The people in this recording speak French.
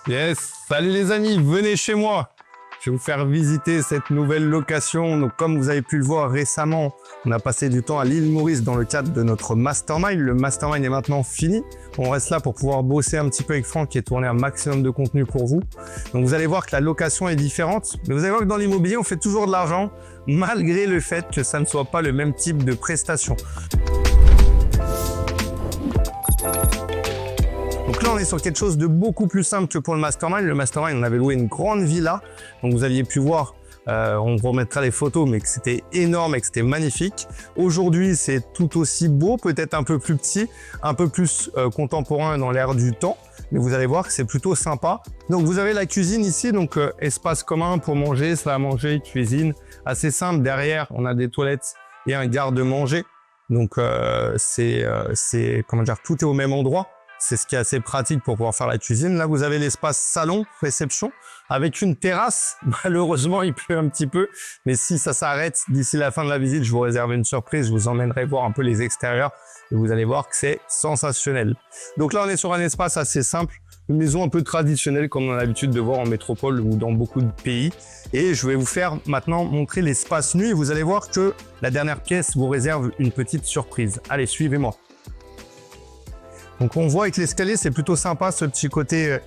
Yes, salut les amis, venez chez moi. Je vais vous faire visiter cette nouvelle location. Donc, comme vous avez pu le voir récemment, on a passé du temps à l'île Maurice dans le cadre de notre mastermind. Le mastermind est maintenant fini. On reste là pour pouvoir bosser un petit peu avec Franck et tourner un maximum de contenu pour vous. Donc, vous allez voir que la location est différente. Mais vous allez voir que dans l'immobilier, on fait toujours de l'argent malgré le fait que ça ne soit pas le même type de prestation. Donc là, on est sur quelque chose de beaucoup plus simple que pour le mastermind. Le mastermind, on avait loué une grande villa. Donc vous aviez pu voir, on vous remettra les photos, mais que c'était énorme et que c'était magnifique. Aujourd'hui, c'est tout aussi beau, peut-être un peu plus petit, un peu plus contemporain dans l'air du temps. Mais vous allez voir que c'est plutôt sympa. Donc vous avez la cuisine ici, donc espace commun pour manger, salle à manger, cuisine. Assez simple. Derrière, on a des toilettes et un garde-manger. Donc comment dire, tout est au même endroit. C'est ce qui est assez pratique pour pouvoir faire la cuisine. Là, vous avez l'espace salon, réception, avec une terrasse. Malheureusement, il pleut un petit peu. Mais si ça s'arrête d'ici la fin de la visite, je vous réserve une surprise. Je vous emmènerai voir un peu les extérieurs. Et vous allez voir que c'est sensationnel. Donc là, on est sur un espace assez simple. Une maison un peu traditionnelle, comme on a l'habitude de voir en métropole ou dans beaucoup de pays. Et je vais vous faire maintenant montrer l'espace nuit. Et vous allez voir que la dernière pièce vous réserve une petite surprise. Allez, suivez-moi. Donc on voit avec l'escalier, c'est plutôt sympa ce petit côté